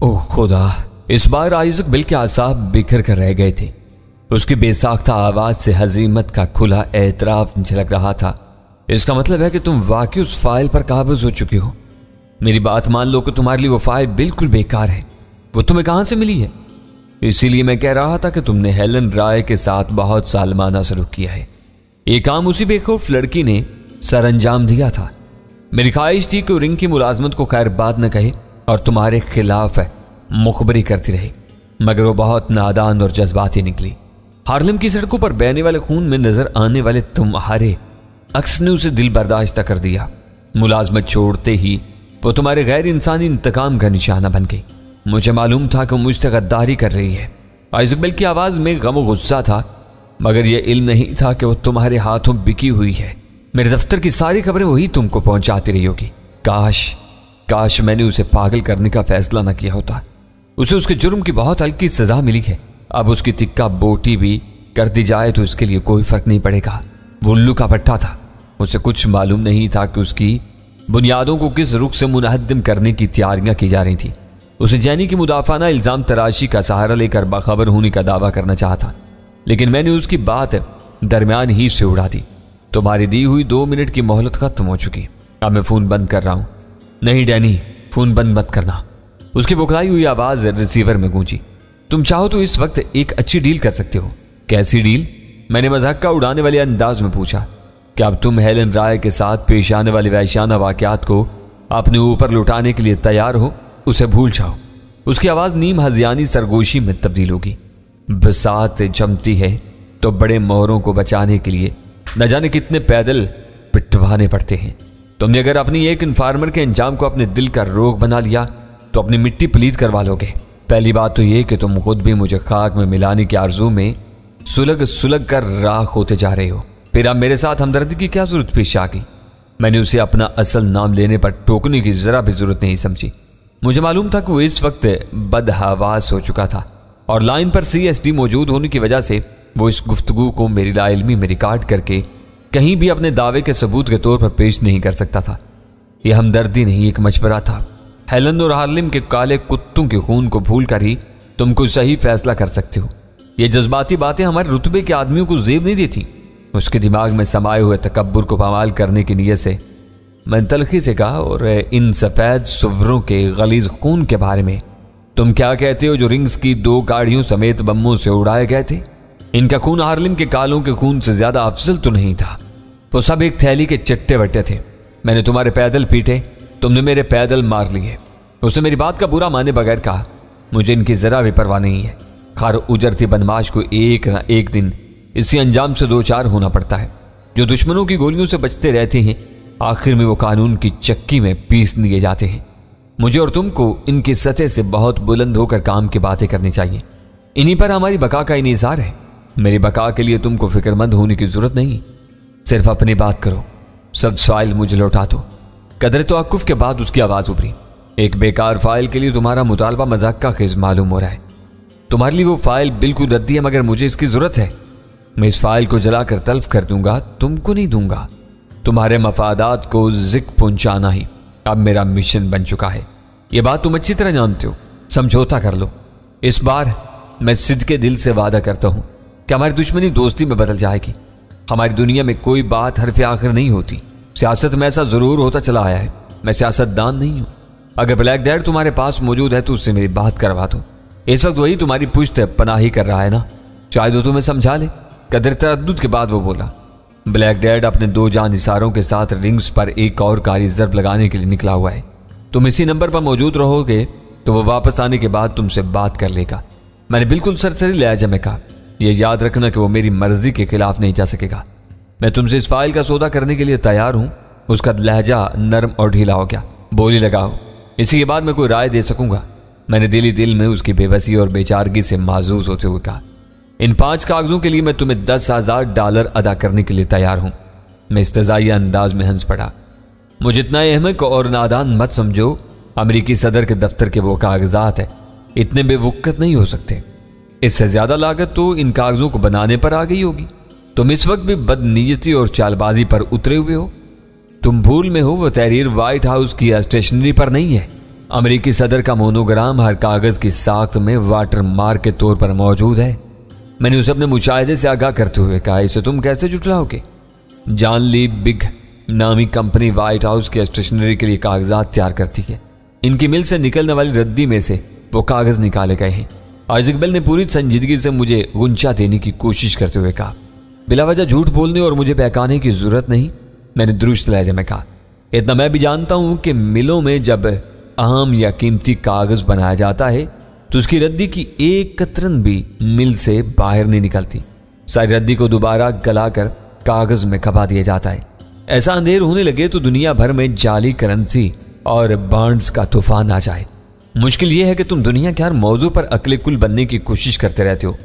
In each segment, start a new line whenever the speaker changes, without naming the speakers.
ओह खुदा, इस बार Isaac bill के आसाब बिखर कर रह गए थे। उसकी बेसाख्ता आवाज से हजीमत का खुला एतराफ झलक रहा था। इसका मतलब है कि तुम वाकई उस फाइल पर काबिज हो चुके हो। मेरी बात मान लो कि तुम्हारे लिए वो फाइल बिल्कुल बेकार है। वो तुम्हें कहां से मिली है? इसीलिए मैं कह रहा था कि तुमने हेलन राय के साथ बहुत सालमाना सलूक किया है। ये काम उसी बेखौफ लड़की ने सर अंजाम दिया था। मेरी ख्वाहिश थी कि रिंग की मुलाजमत को खैर बात न कहे और तुम्हारे खिलाफ मुखबरी करती रही, मगर वो बहुत नादान और जज्बाती निकली। हार्लेम की सड़कों पर बहने वाले खून में नजर आने वाले तुम्हारे अक्स ने उसे दिल बर्दाश्त कर दिया। मुलाजमत छोड़ते ही वो तुम्हारे गैर इंसानी इंतकाम का निशाना बन गई। मुझे मालूम था कि मुझसे गद्दारी कर रही है। आइजक बिल की आवाज में गम और गुस्सा था, मगर यह इल्म नहीं था कि वो तुम्हारे हाथों बिकी हुई है। मेरे दफ्तर की सारी खबरें वही तुमको पहुंचाती रही होगी। काश मैंने उसे पागल करने का फैसला न किया होता। उसे उसके जुर्म की बहुत हल्की सजा मिली है। अब उसकी तिक्का बोटी भी कर दी जाए तो इसके लिए कोई फर्क नहीं पड़ेगा। वो उल्लू का पट्टा था। उसे कुछ मालूम नहीं था कि उसकी बुनियादों को किस रुख से मुनहद्दिम करने की तैयारियां की जा रही थी। उसे जैनी की मुदाफाना इल्जाम तराशी का सहारा लेकर बाखबर होने का दावा करना चाहा, लेकिन मैंने उसकी बात दरमियान ही से उड़ा दी। तुम्हारी दी हुई 2 मिनट की मोहलत खत्म हो चुकी। अब मैं फोन बंद कर रहा हूं। नहीं डैनी, फोन बंद मत करना। उसकी बुखलाई हुई आवाज रिसीवर में गूंजी। तुम चाहो तो इस वक्त एक अच्छी डील कर सकते हो। कैसी डील? मैंने मजाक का उड़ाने वाले अंदाज में पूछा। क्या अब तुम हेलन राय के साथ पेश आने वाले वहशाना वाकयात को अपने ऊपर लुटाने के लिए तैयार हो? उसे भूल जाओ। उसकी आवाज नीम हजियानी सरगोशी में तब्दील होगी। बरसात जमती है तो बड़े मोहरों को बचाने के लिए न जाने कितने पैदल पिटवाने पड़ते हैं। तुमने अगर अपनी एक इन्फार्मर के अंजाम को अपने दिल का रोग बना लिया तो अपनी मिट्टी पलीद करवा लोगे। पहली बात तो यह कि तुम खुद भी मुझे खाक में मिलाने की आरजू में सुलग कर राख होते जा रहे हो। फिर अब मेरे साथ हमदर्दी की क्या जरूरत पेश आ गई? मैंने उसे अपना असल नाम लेने पर टोकने की जरा भी जरूरत नहीं समझी। मुझे मालूम था कि वो इस वक्त बदहवास हो चुका था और लाइन पर CSD मौजूद होने की वजह से वो इस गुफ्तगू को मेरी लाइल्मी में रिकॉर्ड करके कहीं भी अपने दावे के सबूत के तौर पर पेश नहीं कर सकता था। यह हमदर्दी नहीं, एक मशवरा था। हेलन और हार्लेम के काले कुत्तों के खून को भूल कर ही तुम कोई सही फैसला कर सकते हो। ये जज्बाती बातें हमारे रुतबे के आदमियों को जेब नहीं देती। उसके दिमाग में समाये हुए तकब्बुर को पामाल करने की नीयत से मैंने तलखी से कहा, और इन सफेद सुवरों के गलीज खून के बारे में तुम क्या कहते हो जो रिंग्स की 2 गाड़ियों समेत बम्बों से उड़ाए गए थे? इनका खून हार्लेम के कालों के खून से ज्यादा अफजल तो नहीं था। वो सब एक थैली के चट्टे बट्टे थे। मैंने तुम्हारे पैदल पीटे, तुमने मेरे पैदल मार लिए। उसने मेरी बात का बुरा माने बगैर कहा, मुझे इनकी जरा भी परवाह नहीं है। खैर उजरती बदमाश को एक न एक दिन इसी अंजाम से 2-4 होना पड़ता है। जो दुश्मनों की गोलियों से बचते रहते हैं आखिर में वो कानून की चक्की में पीस दिए जाते हैं। मुझे और तुमको इनकी सतह से बहुत बुलंद होकर काम की बातें करनी चाहिए। इन्हीं पर हमारी बका का इन्हिसार है। मेरी बका के लिए तुमको फिक्रमंद होने की जरूरत नहीं, सिर्फ अपनी बात करो। सब फाइल मुझे लौटा दो। कदर तवक्कुफ के बाद उसकी आवाज उभरी। एक बेकार फाइल के लिए तुम्हारा मुतालबा मजाक का खेज मालूम हो रहा है। तुम्हारे लिए वो फाइल बिल्कुल रद्दी है, मगर मुझे इसकी जरूरत है। मैं इस फाइल को जलाकर तल्फ कर दूंगा, तुमको नहीं दूंगा। तुम्हारे मफादात को जिक पहुंचाना ही अब मेरा मिशन बन चुका है। यह बात तुम अच्छी तरह जानते हो। समझौता कर लो। इस बार मैं सिद्ध के दिल से वादा करता हूं कि हमारी दुश्मनी दोस्ती में बदल जाएगी। हमारी दुनिया में कोई बात हरफ आखिर नहीं होती। सियासत में ऐसा जरूर होता चला आया है। मैं सियासतदान नहीं हूं। अगर ब्लैक डैड तुम्हारे पास मौजूद है तो उससे मेरी बात करवा दो। इस वक्त वही तुम्हारी पुश्त पनाही कर रहा है ना? शायद वो तुम्हें समझा ले। कदर तरद्दुद के बाद वो बोला, ब्लैक डैड अपने 2 जानिसारों के साथ रिंग्स पर एक और कारी जर्ब लगाने के लिए निकला हुआ है। तुम इसी नंबर पर मौजूद रहोगे तो वो वापस आने के बाद तुमसे बात कर लेगा। मैंने बिल्कुल सरसरी लहजा में कहा, यह याद रखना कि वो मेरी मर्जी के खिलाफ नहीं जा सकेगा। मैं तुमसे इस फाइल का सौदा करने के लिए तैयार हूं। उसका लहजा नरम और ढीला हो गया। बोली लगाओ, इसी के बाद मैं कोई राय दे सकूंगा। मैंने दिल में उसकी बेबसी और बेचारगी से माजूज होते हुए कहा, इन 5 कागजों के लिए मैं तुम्हें $10,000 अदा करने के लिए तैयार हूं। मैं इस्तेज़ाइया अंदाज में हंस पड़ा। मुझे इतना अहमक और नादान मत समझो। अमेरिकी सदर के दफ्तर के वो कागजात है, इतने बेवकूफ़ नहीं हो सकते। इससे ज्यादा लागत तो इन कागजों को बनाने पर आ गई होगी। तुम इस वक्त भी बदनीयती और चालबाजी पर उतरे हुए हो। तुम भूल में हो, वो तहरीर व्हाइट हाउस की स्टेशनरी पर नहीं है। अमेरिकी सदर का मोनोग्राम हर कागज की साख्त में वाटर मार्क के तौर पर मौजूद है। मैंने उसे अपने मुशाहिदे से आगाह करते हुए कहा, इसे तुम कैसे जुटलाओगे? जॉन ली बिग नामी कंपनी व्हाइट हाउस के स्टेशनरी के लिए कागजात तैयार करती है। इनकी मिल से निकलने वाली रद्दी में से वो कागज निकाले गए हैं। आइजक बेल ने पूरी संजीदगी से मुझे गुंचा देने की कोशिश करते हुए कहा, बिलावजह झूठ बोलने और मुझे बहकाने की जरूरत नहीं। मैंने दुरुस्त लहजे में कहा, इतना मैं भी जानता हूं कि मिलों में जब अहम या कीमती कागज बनाया जाता है तो उसकी रद्दी की एक कतरन भी मिल से बाहर नहीं निकलती। सारी रद्दी को दोबारा गलाकर कागज में खपा दिया जाता है। ऐसा अंधेर होने लगे तो दुनिया भर में जाली करेंसी और बॉन्ड्स का तूफान आ जाए। मुश्किल यह है कि तुम दुनिया के हर मौजू पर अक्ल कुल बनने की कोशिश करते रहते हो।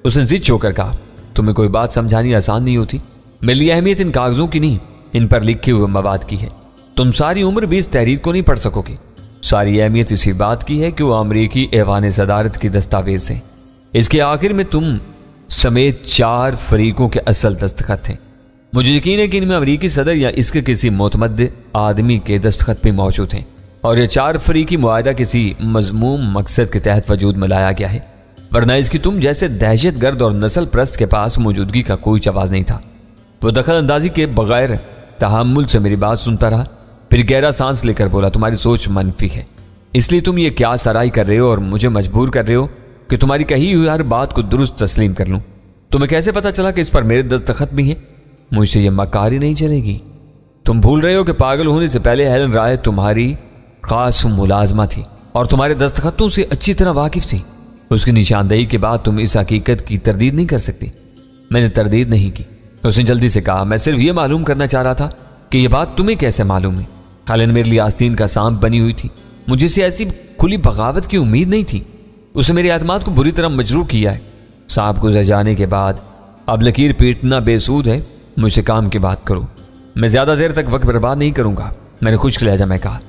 उसने जिद छोड़कर कहा, तुम्हें कोई बात समझानी आसान नहीं होती। मेरे लिए अहमियत इन कागजों की नहीं, इन पर लिखे हुए मवाद की है। तुम सारी उम्र भी इस तहरीर को नहीं पढ़ सकोगे। सारी अहमियत इसी बात की है कि वो अमरीकी ऐवान सदारत की दस्तावेज है। इसके आखिर में तुम समेत 4 फरीकों के असल दस्तखत हैं। मुझे यकीन है कि इनमें अमरीकी सदर या इसके किसी मोतमद्द आदमी के दस्तखत भी मौजूद हैं और यह 4 फरीकी मुआहदा किसी मजमूम मकसद के तहत वजूद में लाया गया है, वरना इसकी तुम जैसे दहशतगर्द और नस्ल प्रस्त के पास मौजूदगी का कोई जवाब नहीं था। वो दखल अंदाजी के बगैर तहम्मुल से मेरी बात सुनता रहा, फिर गहरा सांस लेकर बोला, तुम्हारी सोच मनफी है, इसलिए तुम ये क्या सराई कर रहे हो और मुझे मजबूर कर रहे हो कि तुम्हारी कही हुई हर बात को दुरुस्त तस्लीम कर लूं। तुम्हें कैसे पता चला कि इस पर मेरे दस्तखत भी हैं? मुझसे ये मकारी नहीं चलेगी। तुम भूल रहे हो कि पागल होने से पहले हेलन राय तुम्हारी खास मुलाजमा थी और तुम्हारे दस्तखतों से अच्छी तरह वाकिफ थी। उसकी निशानदेही के बाद तुम इस हकीकत की तरदीद नहीं कर सकती। मैंने तरदीद नहीं की। उसने जल्दी से कहा, मैं सिर्फ ये मालूम करना चाह रहा था कि यह बात तुम्हें कैसे मालूम है। खालिन मेरे लिए आस्तीन का सांप बनी हुई थी। मुझे से ऐसी खुली बगावत की उम्मीद नहीं थी। उसे मेरे एतमाद को बुरी तरह मजरूह किया है। सांप गुजर जाने के बाद अब लकीर पीटना बेसूद है। मुझसे काम की बात करो। मैं ज्यादा देर तक वक्त बर्बाद नहीं करूंगा। मैंने खुश्क लहजा में कहा,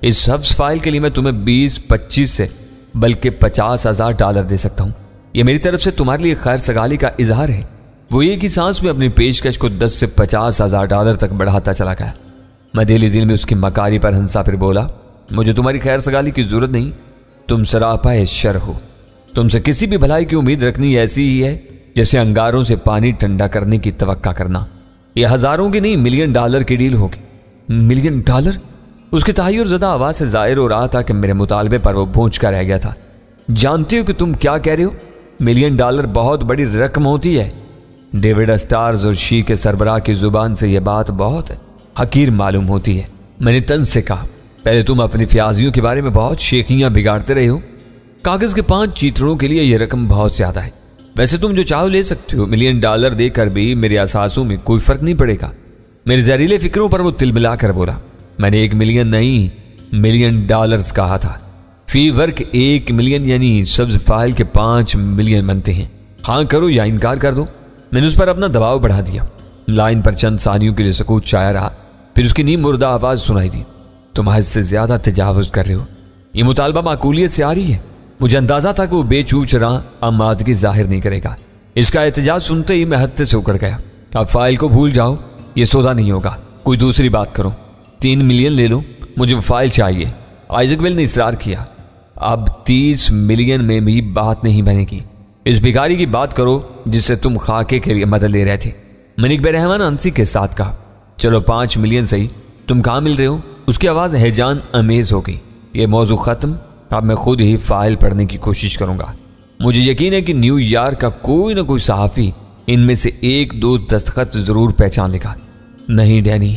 इस सब्ज फाइल के लिए मैं तुम्हें 20-25 से बल्कि $50,000 दे सकता हूं। यह मेरी तरफ से तुम्हारे लिए खैर सगाली का इजहार है। वो एक ही सांस में अपनी पेशकश को 10 से $50,000 तक बढ़ाता चला गया। मैं दिल दिल में उसकी मकारी पर हंसा, फिर बोला, मुझे तुम्हारी खैर सगाली की जरूरत नहीं। तुम सरापा शर हो। तुमसे किसी भी भलाई की उम्मीद रखनी ऐसी ही है जैसे अंगारों से पानी ठंडा करने की तवक्का करना। यह हजारों की नहीं $1 मिलियन की डील होगी। $1 मिलियन? उसकी तहय्युर ज़दा आवाज से जाहिर हो रहा था कि मेरे मुतालबे पर वो भूंच कर रह गया था। जानती हो कि तुम क्या कह रहे हो? $1 मिलियन बहुत बड़ी रकम होती है। डेविड स्टार्स और शी के सरबराह की जुबान से यह बात बहुत हकीर मालूम होती है। मैंने तंज से कहा, पहले तुम अपनी फ्याजियों के बारे में बहुत शेखियां बिगाड़ते रहे हो। कागज के 5 चीथड़ों के लिए यह रकम बहुत ज्यादा है। वैसे तुम जो चाहो ले सकते हो। $1 मिलियन देकर भी मेरे असासों में कोई फर्क नहीं पड़ेगा। मेरे जहरीले फिक्रों पर वो तिलमिला कर बोला, मैंने $1 मिलियन नहीं $1 मिलियन कहा था। फी वर्क 1 मिलियन यानी सब्ज फाइल के 5 मिलियन बनते हैं। हाँ करो या इनकार कर दो। मैंने उस पर अपना दबाव बढ़ा दिया। लाइन पर चंद सानियों के लिए सकूत छाया रहा, फिर उसकी नीम मुर्दा आवाज सुनाई दी, तुम हद से ज्यादा तजावुज कर रहे हो। यह मुतालबा माकूलियत से आ रही है। मुझे अंदाजा था कि वो बेचूच रहा आमादगी जाहिर नहीं करेगा। इसका एहतजाज सुनते ही मैं हद से उकड़ गया। अब फाइल को भूल जाओ, ये सौदा नहीं होगा। कोई दूसरी बात करो। 3 मिलियन ले लो, मुझे वो फाइल चाहिए। आइजक बेल ने इसरार किया, अब 30 मिलियन में भी बात नहीं बनेगी। इस भिखारी की बात करो जिससे तुम खाके के लिए मदद ले रहे थे। मैंने एक बेरहमान अंसी के साथ कहा, चलो 5 मिलियन सही। तुम कहाँ मिल रहे हो? उसकी आवाज़ हैजान अमेज हो गई। ये मौजू ख़त्म। अब मैं खुद ही फाइल पढ़ने की कोशिश करूंगा। मुझे यकीन है कि न्यूयॉर्क का कोई ना कोई सहाफ़ी इनमें से 1-2 दस्तखत जरूर पहचान लेगा। नहीं डैनी,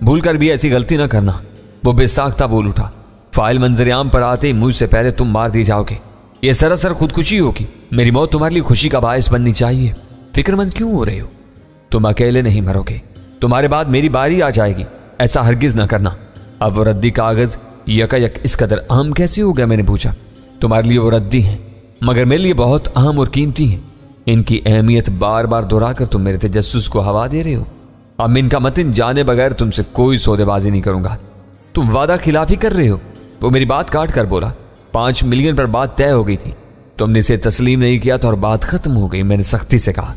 भूल कर भी ऐसी गलती ना करना। वो बेसाख्ता बोल उठा, फाइल मंजर-ए-आम पर आते ही मुझसे पहले तुम मार दिए जाओगे। यह सरासर खुदकुशी होगी। मेरी मौत तुम्हारे लिए खुशी का बायस बननी चाहिए। फिक्रमंद क्यों हो रहे हो? तुम अकेले नहीं मरोगे, तुम्हारे बाद मेरी बारी आ जाएगी। ऐसा हरगिज ना करना। अब वो रद्दी कागज यकायक इस कदर अहम कैसे हो गया? मैंने पूछा। तुम्हारे लिए वो रद्दी हैं, मगर मेरे लिए बहुत अहम और कीमती हैं। इनकी अहमियत बार बार दोहराकर तुम मेरे तजस्सुस को हवा दे रहे हो। अब मैं इनका मतन जाने बगैर तुमसे कोई सौदेबाजी नहीं करूंगा। तुम वादा खिलाफी कर रहे हो। वो मेरी बात काट कर बोला, 5 मिलियन पर बात तय हो गई थी। तुमने इसे तस्लीम नहीं किया था और बात खत्म हो गई। मैंने सख्ती से कहा।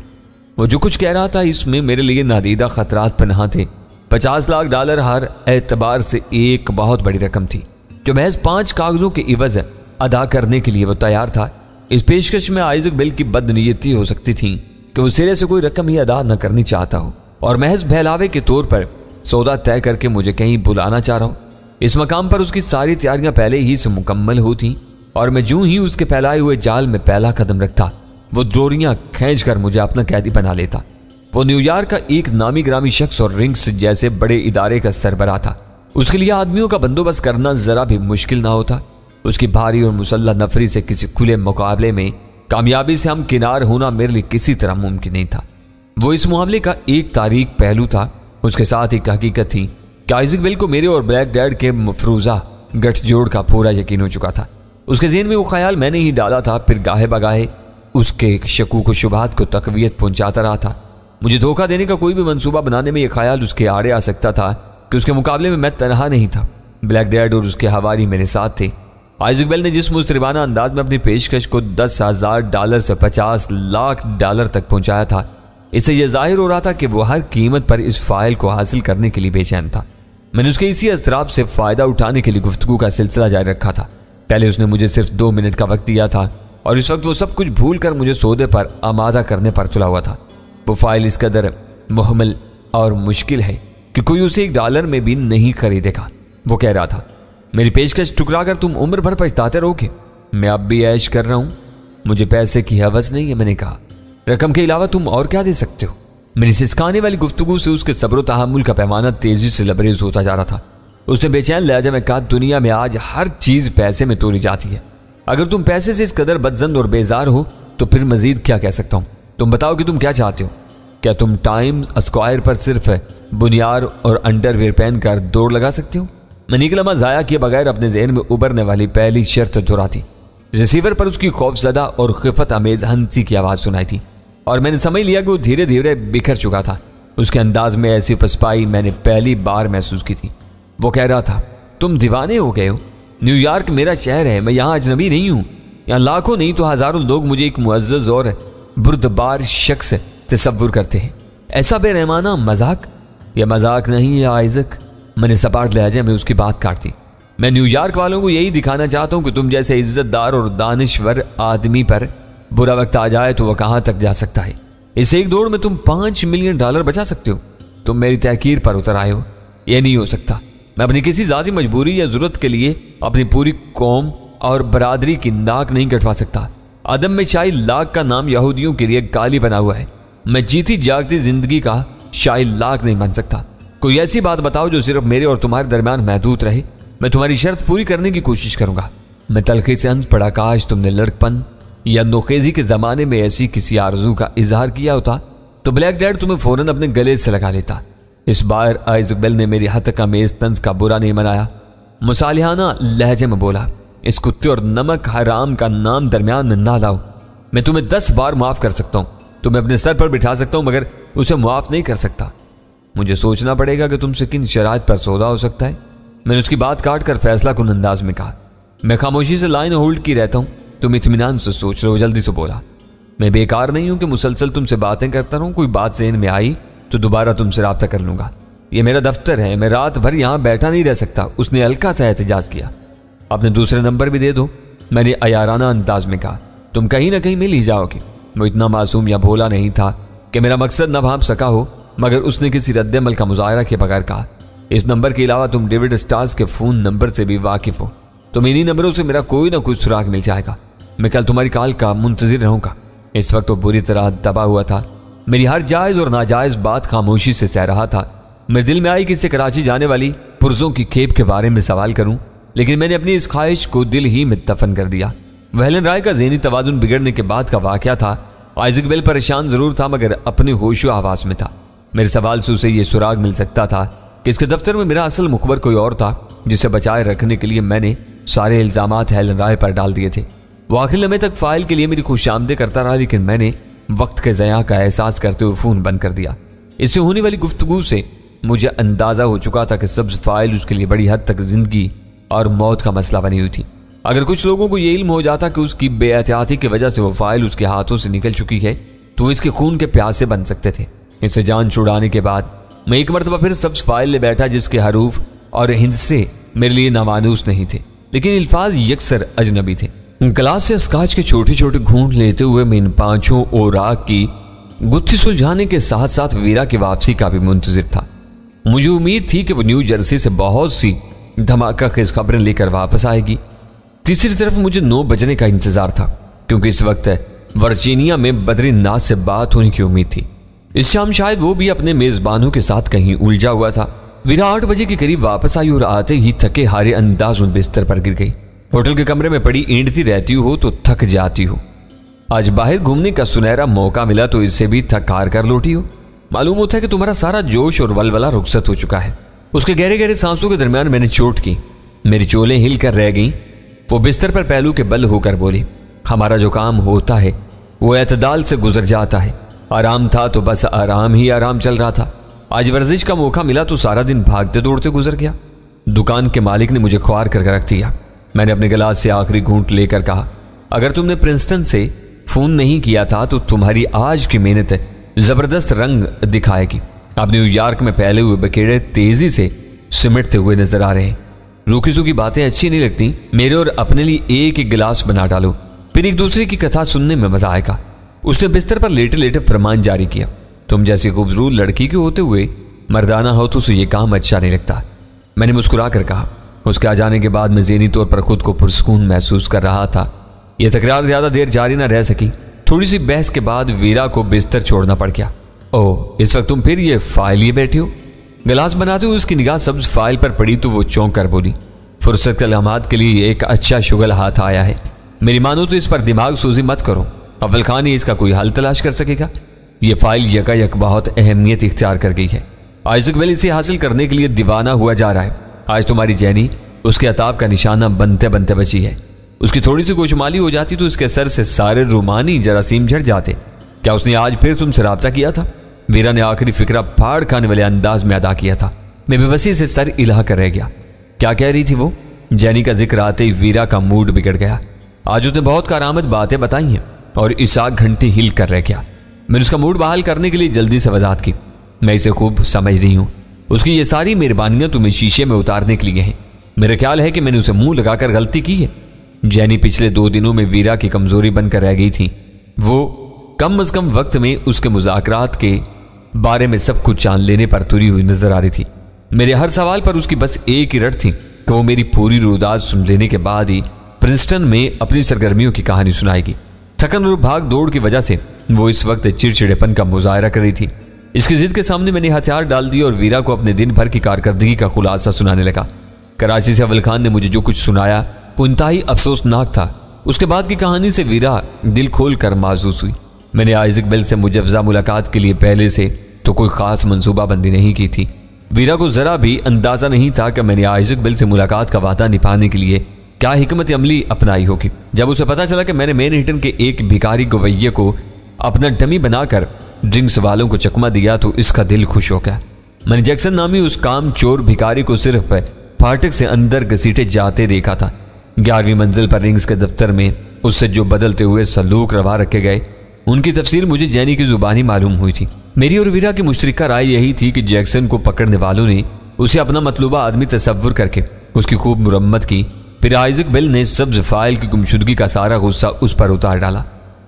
वो जो कुछ कह रहा था इसमें मेरे लिए नादीदा खतरात पनाह थे। $50 लाख हर एतबार से एक बहुत बड़ी रकम थी। जो महज 5 कागजों के इवज अदा करने के लिए वो तैयार था। इस पेशकश में आइजक बेल की बदनीयती हो सकती थी कि वो सिरे से कोई रकम ही अदा न करनी चाहता हो और महज बहलावे के तौर पर सौदा तय करके मुझे कहीं बुलाना चाह रहा हो। इस मकाम पर उसकी सारी तैयारियां पहले ही से मुकम्मल हो थी और मैं यूं ही उसके फैलाए हुए जाल में पहला कदम रखता, वो डोरियां खींच कर मुझे अपना कैदी बना लेता। वो न्यूयॉर्क का एक नामी ग्रामी शख्स और रिंग्स जैसे बड़े इदारे का सरबराह था। उसके लिए आदमियों का बंदोबस्त करना जरा भी मुश्किल ना होता। उसकी भारी और मुसल्लह नफरी से किसी खुले मुकाबले में कामयाबी से हम किनार होना मेरे लिए किसी तरह मुमकिन नहीं था। वो इस मामले का एक तारीख पहलू था। उसके साथ एक हकीकत थी कि आइजक बेल को मेरे और ब्लैक डैड के मफरूजा गठजोड़ का पूरा यकीन हो चुका था। उसके ज़हन में वो ख्याल मैंने ही डाला था, फिर गाहे बगाहे उसके शकूक व शुबहात को तकवीयत पहुंचाता रहा था। मुझे धोखा देने का कोई भी मंसूबा बनाने में यह ख्याल उसके आड़े आ सकता था कि उसके मुकाबले में मैं तनहा नहीं था। ब्लैक डैड और उसके हवारी मेरे साथ थे। आइजक बेल ने जिस मुस्तरिबाना अंदाज में अपनी पेशकश को $10,000 से $50 लाख तक पहुंचाया था, इससे यह जाहिर हो रहा था कि वो हर कीमत पर इस फाइल को हासिल करने के लिए बेचैन था। मैंने उसके इसी अस्तराब से फ़ायदा उठाने के लिए गुफ्तगू का सिलसिला जारी रखा था। पहले उसने मुझे सिर्फ 2 मिनट का वक्त दिया था और इस वक्त वो सब कुछ भूल कर मुझे सौदे पर आमादा करने पर तुला हुआ था। वो फाइल इस कदर मुहम्मल और मुश्किल है कि कोई उसे $1 में भी नहीं खरीदेगा। वो कह रहा था, मेरी पेशकश ठुकरा कर तुम उम्र भर पछताते रहोगे। मैं अब भी ऐश कर रहा हूँ, मुझे पैसे की हवस नहीं है। मैंने कहा, रकम के अलावा तुम और क्या दे सकते हो? मेरी सिसकाने वाली गुफ्तगू से उसके सब्र तहम्मुल का पैमाना तेजी से लबरेज होता जा रहा था। उसने बेचैन लहजे में कहा, दुनिया में आज हर चीज पैसे में तोली जाती है। अगर तुम पैसे से इस कदर बदजन और बेजार हो तो फिर मजीद क्या कह सकता हूँ? तुम बताओ कि तुम क्या चाहते हो? क्या तुम टाइम्स स्क्वायर पर सिर्फ बुनियाद और अंडरवेयर पहनकर दौड़ लगा सकते हो? मैंने एक लम्हा जाया किए बगैर अपने जहन में उभरने वाली पहली शर्त दोहराती। रिसीवर पर उसकी खौफजदा और खिफत अमेज हंसी की आवाज़ सुनाई थी और मैंने समझ लिया कि वो धीरे धीरे बिखर चुका था। उसके अंदाज में ऐसी पसपाई मैंने पहली बार महसूस की थी। वो कह रहा था, तुम दीवाने हो गए हो। न्यूयॉर्क मेरा शहर है, मैं यहाँ अजनबी नहीं हूँ। यहाँ लाखों नहीं तो हज़ारों लोग मुझे एक मुअज़्ज़ज़ और बुर्दबार शख्स तसव्वुर करते हैं। ऐसा बेरहमाना मजाक? यह मजाक नहीं है आइजक। मैंने सपाट लहजे में उसकी बात काट दी। मैं न्यूयॉर्क वालों को यही दिखाना चाहता हूँ कि तुम जैसे इज्जतदार और दानिश्वर आदमी पर बुरा वक्त आ जाए तो वह कहाँ तक जा सकता है। इस एक दौड़ में तुम $5 मिलियन बचा सकते हो। तुम मेरी तहकीर पर उतर आए हो। यह नहीं हो सकता। मैं अपनी किसी ज़ाती मजबूरी या ज़रूरत के लिए अपनी पूरी कौम और बरादरी की नाक नहीं कटवा सकता। अदम में शाही लाख का नाम यहूदियों के लिए गाली बना हुआ है। मैं जीती जागती जिंदगी का शाही लाख नहीं बन सकता। कोई ऐसी बात बताओ जो सिर्फ मेरे और तुम्हारे दरमियान महदूद रहे। मैं तुम्हारी शर्त पूरी करने की कोशिश करूंगा। मैं तलखी से हंस पड़ा। काश तुमने लड़कपन या नोखेजी के ज़माने में ऐसी किसी आरजू का इजहार किया होता तो ब्लैक डैड तुम्हें फौरन अपने गले से लगा लेता। इस बार आइजक बेल ने मेरी हद का मेज तंज का बुरा नहीं मनाया। मुसालिहाना लहजे में बोला, इस कुत्ते और नमक हराम का नाम दरमियान में ना लाओ। मैं तुम्हें 10 बार माफ़ कर सकता हूँ, तुम्हें अपने सर पर बिठा सकता हूँ, मगर उसे माफ़ नहीं कर सकता। मुझे सोचना पड़ेगा कि तुमसे किन शराइत पर सौदा हो सकता है। मैंने उसकी बात काट कर फैसला कुन अंदाज में कहा। मैं खामोशी से लाइन होल्ड की रहता हूँ, तुम इत्मीनान से सोच रहे हो। जल्दी से बोला, मैं बेकार नहीं हूँ कि मुसलसल तुमसे बातें करता रहूँ। कोई बात ज़हन में आई तो दोबारा तुमसे रब्ता कर लूँगा। ये मेरा दफ्तर है, मैं रात भर यहाँ बैठा नहीं रह सकता। उसने हल्का सा एहतजाज किया। अपने दूसरे नंबर भी दे दो, मैंने अयाराना अंदाज में कहा। तुम कहीं ना कहीं मिल ही जाओगे। वो इतना मासूम या भोला नहीं था कि मेरा मकसद न भांप सका हो, मगर उसने किसी रद्दमल का मुजाहरा के बगैर कहा, इस नंबर के अलावा तुम डेविड स्टार्स के फ़ोन नंबर से भी वाकिफ़ हो। तुम इन्हीं नंबरों से मेरा कोई ना कोई सुराग मिल जाएगा। मैं कल तुम्हारी कॉल का मुंतजिर रहूँगा। इस वक्त वो बुरी तरह दबा हुआ था। मेरी हर जायज़ और नाजायज़ बात खामोशी से सह रहा था। मेरे दिल में आई कि इससे कराची जाने वाली पुरजों की खेप के बारे में सवाल करूं, लेकिन मैंने अपनी इस ख्वाहिश को दिल ही में दफन कर दिया। हेलन राय का ज़हनी तवाज़ुन बिगड़ने के बाद का वाक़या था। आइजक बेल परेशान ज़रूर था, मगर अपने होशो हवास में था। मेरे सवाल से उसे यह सुराग मिल सकता था कि इसके दफ्तर में मेरा असल मुखबर कोई और था, जिसे बचाए रखने के लिए मैंने सारे इल्ज़ामात हेलन राय पर डाल दिए थे। वो आखिरी लम्हे तक फ़ाइल के लिए मेरी खुशामदीद करता रहा, लेकिन मैंने वक्त के ज़या का एहसास करते हुए फ़ोन बंद कर दिया। इससे होने वाली गुफ्तगू से मुझे अंदाज़ा हो चुका था कि सब्ज़ फाइल उसके लिए बड़ी हद तक ज़िंदगी और मौत का मसला बनी हुई थी। अगर कुछ लोगों को ये इल्म हो जाता कि उसकी बेएहतियाती की वजह से वो फाइल उसके हाथों से निकल चुकी है, तो वो इसके खून के प्यासे बन सकते थे। इससे जान छुड़ाने के बाद मैं एक मरतबा फिर सब्ज़ फाइल ले बैठा, जिसके हरूफ और हिंसे मेरे लिए नामानूस नहीं थे। लेकिन अल्फाज यकसर अजनबी थे। गिलास से स्काच के छोटे छोटे घूंट लेते हुए मैं इन पांचों ओराक की गुत्थी सुलझाने के साथ साथ वीरा की वापसी का भी मुंतजिर था। मुझे उम्मीद थी कि वो न्यू जर्सी से बहुत सी धमाका खेज खबरें लेकर वापस आएगी। तीसरी तरफ मुझे 9 बजने का इंतजार था, क्योंकि इस वक्त वर्जीनिया में बद्रीनाथ से बात होने की उम्मीद थी। इस शाम शायद वो भी अपने मेजबानों के साथ कहीं उलझा हुआ था। वीरा 8 बजे के करीब वापस आई और आते ही थके हारे अंदाज में बिस्तर पर गिर गई। होटल के कमरे में पड़ी ईंटती रहती हो तो थक जाती हो। आज बाहर घूमने का सुनहरा मौका मिला तो इससे भी थक हार कर लौटी हो। मालूम होता है कि तुम्हारा सारा जोश और वलवला रुखसत हो चुका है। उसके गहरे गहरे सांसों के दरमियान मैंने चोट की, मेरी चोलें हिल कर रह गईं। वो बिस्तर पर पहलू के बल होकर बोली, हमारा जो काम होता है वो एतदाल से गुजर जाता है। आराम था तो बस आराम ही आराम चल रहा था। आज वर्जिश का मौका मिला तो सारा दिन भागते दौड़ते गुजर गया। दुकान के मालिक ने मुझे ख्वार कर रख दिया। मैंने अपने गिलास से आखिरी घूंट लेकर कहा, अगर तुमने प्रिंसटन से फोन नहीं किया था तो तुम्हारी आज की मेहनत जबरदस्त रंग दिखाएगी। अब न्यूयॉर्क में फैले हुए बकेड़े तेजी से सिमटते हुए नजर आ रहे हैं। रूखी सूखी बातें अच्छी नहीं लगती। मेरे और अपने लिए एक एक गिलास बना डालो, फिर एक दूसरे की कथा सुनने में मजा आएगा। उसने बिस्तर पर लेटे लेटे फरमान जारी किया, तुम जैसी खूबसूरत लड़की के होते हुए मर्दाना हो तो उसे ये काम अच्छा नहीं लगता। मैंने मुस्कुरा कर कहा। उसके आ जाने के बाद मैं ज़हनी तौर पर खुद को पुरसकून महसूस कर रहा था। यह तकरार ज्यादा देर जारी न रह सकी। थोड़ी सी बहस के बाद वीरा को बिस्तर छोड़ना पड़ गया। ओह, इस वक्त तुम फिर ये फाइल लिए बैठे हो? गिलास बनाते हुए उसकी निगाह सब्ज फाइल पर पड़ी तो वो चौंक कर बोली, फुर्सत के लम्हात के लिए एक अच्छा शुगल हाथ आया है। मेरी मानो तो इस पर दिमाग सूजी मत करो। अव्वल खान ही इसका कोई हल तलाश कर सकेगा। यह फाइल यकायक बहुत अहमियत इख्तियार कर गई है। आइजक वेल इसे हासिल करने के लिए दीवाना हुआ जा रहा है। आज तुम्हारी जैनी उसके अताब का निशाना बनते बनते बची है। उसकी थोड़ी सी गोशमाली हो जाती तो उसके सर से सारे रूमानी जरासीम झड़ जाते। क्या उसने आज फिर तुमसे राब्ता किया था? वीरा ने आखिरी फिक्रा फाड़ खाने वाले अंदाज में अदा किया था। मैं बेबसी से सर हिला कर रह गया। क्या कह रही थी वो? जैनी का जिक्र आते ही वीरा का मूड बिगड़ गया। आज उसने बहुत कारामद बातें बताई हैं और इसाक घंटी हिल कर रह गया। मैंने उसका मूड बहाल करने के लिए जल्दी से वजाहत की, मैं इसे खूब समझ रही हूँ। उसकी ये सारी मेहरबानियां तुम्हें शीशे में उतारने के लिए हैं। मेरा ख्याल है कि मैंने उसे मुंह लगाकर गलती की है। जैनी पिछले 2 दिनों में वीरा की कमजोरी बनकर रह गई थी। वो कम अज कम वक्त में उसके मुज़ाकरात के बारे में सब कुछ जान लेने पर तुरी हुई नजर आ रही थी। मेरे हर सवाल पर उसकी बस एक ही रट थी कि वो मेरी पूरी रुदाद सुन लेने के बाद ही प्रिंसटन में अपनी सरगर्मियों की कहानी सुनाएगी। थकन और भाग दौड़ की वजह से वो इस वक्त चिड़चिड़ेपन का मुजाहरा कर रही थी। इसकी जिद के सामने मैंने हथियार डाल दिए और वीरा को अपने दिन भर की कारकर्दगी का खुलासा सुनाने लगा। कराची से अव्वल खान ने मुझे जो कुछ सुनाया वो इंतहाई अफसोसनाक था। उसके बाद की कहानी से वीरा दिल खोल कर मायूस हुई। मैंने आइजक बेल से मुजव्वजा मुलाकात के लिए पहले से तो कोई खास मंसूबाबंदी नहीं की थी। वीरा को जरा भी अंदाजा नहीं था कि मैंने आइजक बेल से मुलाकात का वादा निभाने के लिए क्या हिकमत अमली अपनाई होगी। जब उसे पता चला कि मैंने मैनहट्टन के एक भिखारी गवैये को अपना डमी बनाकर ड्रिंक्स वालों को चकमा दिया तो इसका दिल खुश हो गया। मैंने जैक्सन नामी उस काम चोर भिखारी को सिर्फ फाटक से अंदर घसीटे जाते देखा था। 11वीं मंजिल पर रिंग्स के दफ्तर में उससे जो बदलते हुए सलूक रवा रखे गए उनकी तफसीर मुझे जैनी की जुबानी मालूम हुई थी। मेरी और वीरा की मुश्तरका राय यही थी कि जैक्सन को पकड़ने वालों ने उसे अपना मतलूबा आदमी तस्वुर करके उसकी खूब मुरम्मत की। फिर आइजक बेल ने सब्ज फाइल की गुमशुदगी का सारा गुस्सा उस पर उतार डाला।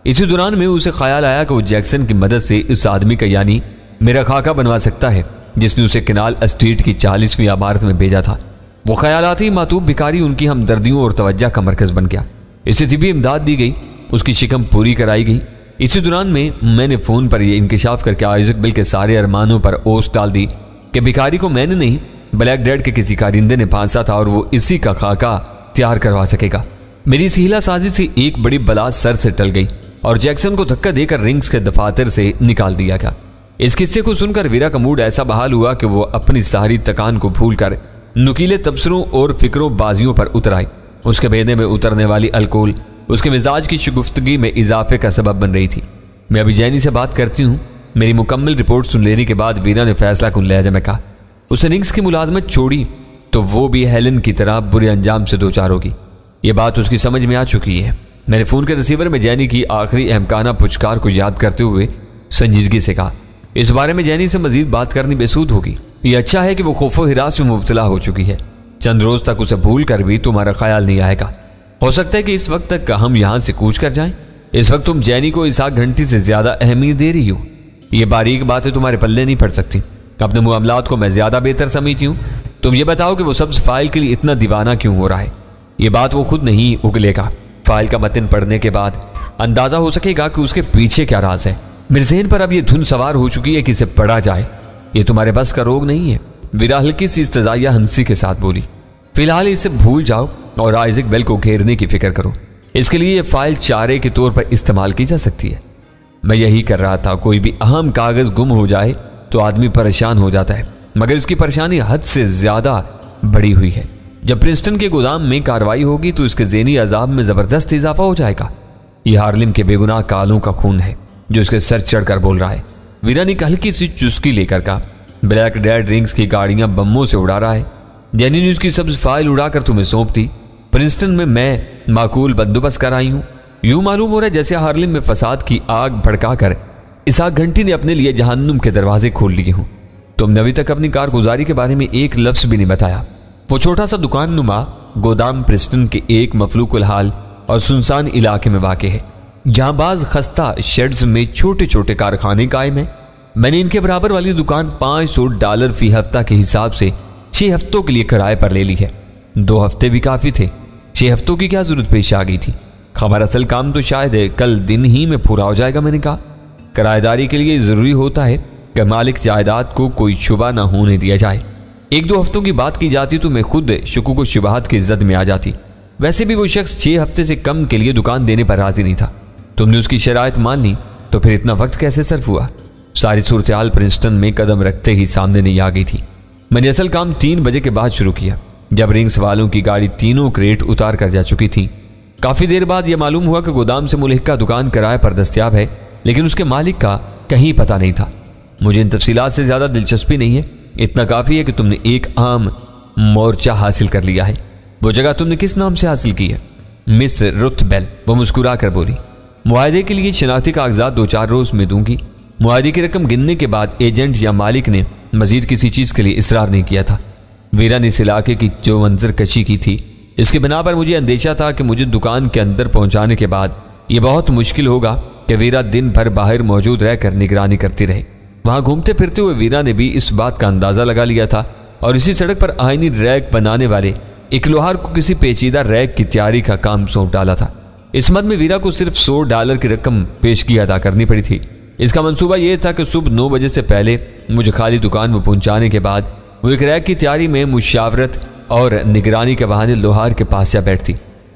इसी दौरान में उसे ख्याल आया कि वो जैक्सन की मदद से इस आदमी का यानी मेरा खाका बनवा सकता है जिसने उसे किनाल एस्टेट की 40वीं इमारत में भेजा था। वो ख्यालाती मातूब भिखारी उनकी हमदर्दियों और तवज्जो का मरकज बन गया। इसे तिबी इमदाद दी गई, उसकी शिकम पूरी कराई गई। इसी दौरान में मैंने फ़ोन पर यह इंकशाफ करके आइजक बेल के सारे अरमानों पर ओस डाल दी कि भिखारी को मैंने नहीं ब्लैक डेड के किसी कारिंदे ने फांसा था और वो इसी का खाका तैयार करवा सकेगा। मेरी इस हीला साजी से एक बड़ी बला सर से टल गई और जैक्सन को धक्का देकर रिंग्स के दफातर से निकाल दिया गया। इस किस्से को सुनकर वीरा का मूड ऐसा बहाल हुआ कि वो अपनी सारी थकान को भूलकर नुकीले तबसरों और फिक्रों बाजियों पर उतर आई। उसके बेदे में उतरने वाली अल्कोहल उसके मिजाज की शुगुफ्तगी में इजाफे का सबब बन रही थी। मैं अभी जैनी से बात करती हूँ। मेरी मुकम्मल रिपोर्ट सुन लेने के बाद वीरा ने फैसला कुन लहजे में कहा, उसने रिंग्स की मुलाजमत छोड़ी तो वो भी हेलन की तरह बुरे अंजाम से दो चार होगी। ये बात उसकी समझ में आ चुकी है। मैंने फ़ोन के रिसीवर में जैनी की आखिरी अहमकाना पुचकार को याद करते हुए संजीदगी से कहा, इस बारे में जैनी से मजीद बात करनी बेसूद होगी। ये अच्छा है कि वो खौफो हिरास में मुब्तला हो चुकी है। चंद रोज तक उसे भूल कर भी तुम्हारा ख्याल नहीं आएगा। हो सकता है कि इस वक्त तक हम यहां से कूच कर जाएं। इस वक्त तुम जैनी को इसहाक घंटी से ज्यादा अहमियत दे रही हो। ये बारीक बातें तुम्हारे पल्ले नहीं पड़ सकती। अपने मामलात को मैं ज्यादा बेहतर समझती हूँ। तुम ये बताओ कि वो सब्ज फाइल के लिए इतना दीवाना क्यों हो रहा है। ये बात वो खुद नहीं उगलेगा। फाइल का मतन पढ़ने के बाद अंदाजा हो सकेगा कि उसके पीछे क्या राज है। मेरे ज़हन पर अब ये धुन सवार हो चुकी है कि इसे पढ़ा जाए। ये तुम्हारे बस का रोग नहीं है। वीरा हल्की सी इस्तजाइया हंसी के साथ बोली, फिलहाल इसे भूल जाओ और आइजक बेल को घेरने की फिक्र करो। इसके लिए ये फाइल चारे के तौर पर इस्तेमाल की जा सकती है। मैं यही कर रहा था। कोई भी अहम कागज गुम हो जाए तो आदमी परेशान हो जाता है, मगर इसकी परेशानी हद से ज्यादा बड़ी हुई है। जब प्रिंसटन के गोदाम में कार्रवाई होगी तो इसके ज़हनी अजाब में जबरदस्त इजाफा हो जाएगा। यह हार्लिम के बेगुनाह कालों का खून है जो इसके सर चढ़कर बोल रहा है। वीरा ने हल्की सी चुस्की लेकर कहा, ब्लैक डेड रिंग्स की गाड़ियां बम्बों से उड़ा रहा है। जैनी ने उसकी सब्ज फाइल उड़ाकर तुम्हें सौंप दी। प्रिंसटन में मैं माकूल बंदोबस्त कर आई हूँ। यूं मालूम हो रहा है जैसे हार्लिम में फसाद की आग भड़काकर इसहाक घंटी ने अपने लिए जहन्नुम के दरवाजे खोल लिए हों। तुमने अभी तक अपनी कारगुजारी के बारे में एक लफ्ज भी नहीं बताया। वो छोटा सा दुकान नुमा गोदाम प्रिंसटन के एक मफलूकुल हाल और सुनसान इलाके में वाक़ है, जहां बाज खस्ता शेड्स में छोटे छोटे कारखाने कायम हैं। मैंने इनके बराबर वाली दुकान $500 फी हफ्ता के हिसाब से 6 हफ्तों के लिए किराए पर ले ली है। 2 हफ्ते भी काफ़ी थे। 6 हफ्तों की क्या जरूरत पेश आ गई थी। हमारा असल काम तो शायद कल दिन ही में पूरा हो जाएगा। मैंने कहा, किराएदारी के लिए ज़रूरी होता है कि मालिक जायदाद को कोई शुबा ना होने दिया जाए। 1-2 हफ्तों की बात की जाती तो मैं खुद शुकूक व शुबहात की इज्जत में आ जाती। वैसे भी वो शख्स 6 हफ्ते से कम के लिए दुकान देने पर राजी नहीं था। तुमने उसकी शराइत मान ली तो फिर इतना वक्त कैसे सर्फ हुआ। सारी सूरत हाल प्रिंसटन में कदम रखते ही सामने नहीं आ गई थी। मैंने असल काम 3 बजे के बाद शुरू किया, जब रिंग्स वालों की गाड़ी 3 क्रेट उतार कर जा चुकी थी। काफ़ी देर बाद यह मालूम हुआ कि गोदाम से मुल्हिका दुकान किराए पर दस्तयाब है, लेकिन उसके मालिक का कहीं पता नहीं था। मुझे इन तफसीलात से ज़्यादा दिलचस्पी नहीं है। इतना काफ़ी है कि तुमने एक आम मोर्चा हासिल कर लिया है। वो जगह तुमने किस नाम से हासिल की है? Miss Ruth Bell. वो मुस्कुरा कर बोली, मुआहदे के लिए शनाख्ती कागजात 2-4 रोज में दूंगी। मुआहदे की रकम गिनने के बाद एजेंट या मालिक ने मजीद किसी चीज़ के लिए इसरार नहीं किया था। वीरा ने इस इलाके की जो मंजर कशी की थी, इसके बिना पर मुझे अंदेशा था कि मुझे दुकान के अंदर पहुंचाने के बाद यह बहुत मुश्किल होगा कि वीरा दिन भर बाहर मौजूद रहकर निगरानी करती रहे। वहां घूमते फिरते हुए वीरा ने भी इस बात का अंदाजा लगा लिया था और इसी सड़क पर आईनी रैक बनाने वाले एक लोहार को किसी पेचीदा रैक की तैयारी का काम सौंप डाला था। इस मद में वीरा को सिर्फ $100 की रकम पेशगी अदा करनी पड़ी थी। इसका मंसूबा यह था कि सुबह 9 बजे से पहले मुझे खाली दुकान में पहुंचाने के बाद वो एक रैक की तैयारी में मुशावरत और निगरानी के बहाने लोहार के पास जा बैठती।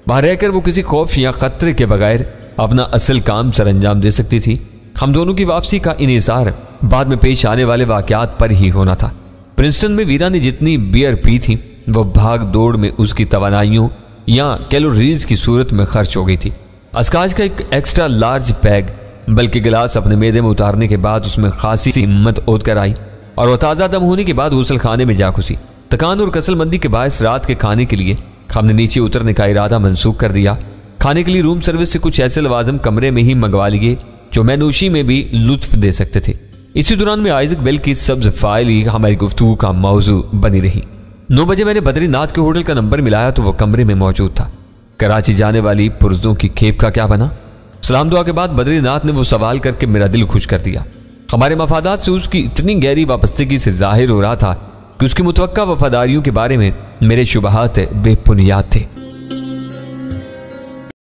वहां रहकर वो किसी खौफ या खतरे के बगैर अपना असल काम सर अंजाम दे सकती थी। हम दोनों की वापसी का इन्हिसार बाद में पेश आने वाले वाकयात पर ही होना था। प्रिंसटन में वीरा ने जितनी बियर पी थी वो भाग दौड़ में उसकी तवानाइयों या कैलोरीज की सूरत में खर्च हो गई थी। अस्काज का एक एक्स्ट्रा लार्ज पैग बल्कि गिलास अपने मेदे में उतारने के बाद उसमें खासी सी हिम्मत ओद कर आई और वह ताज़ा दम होने के बाद गुसल खाने में जा घुसी। थकान और कसलमंदी के बायस रात के खाने के लिए हमने नीचे उतरने का इरादा मनसूख कर दिया। खाने के लिए रूम सर्विस से कुछ ऐसे लवाजम कमरे में ही मंगवा लिए जो मैनूशी में भी लुत्फ दे सकते थे। इसी दौरान में आइजक बेल की सब्ज फाइल ही हमारी गुफ्तगू का मौजू बनी रही। 9 बजे मैंने बद्रीनाथ के होटल का नंबर मिलाया तो वह कमरे में मौजूद था। कराची जाने वाली पुरजों की खेप का क्या बना? सलाम दुआ के बाद बद्रीनाथ ने वो सवाल करके मेरा दिल खुश कर दिया। हमारे मफादात से उसकी इतनी गहरी वाबस्तगी से जाहिर हो रहा था कि उसकी मुतवक्का वफादारियों के बारे में मेरे शुबहात बेबुनियाद थे।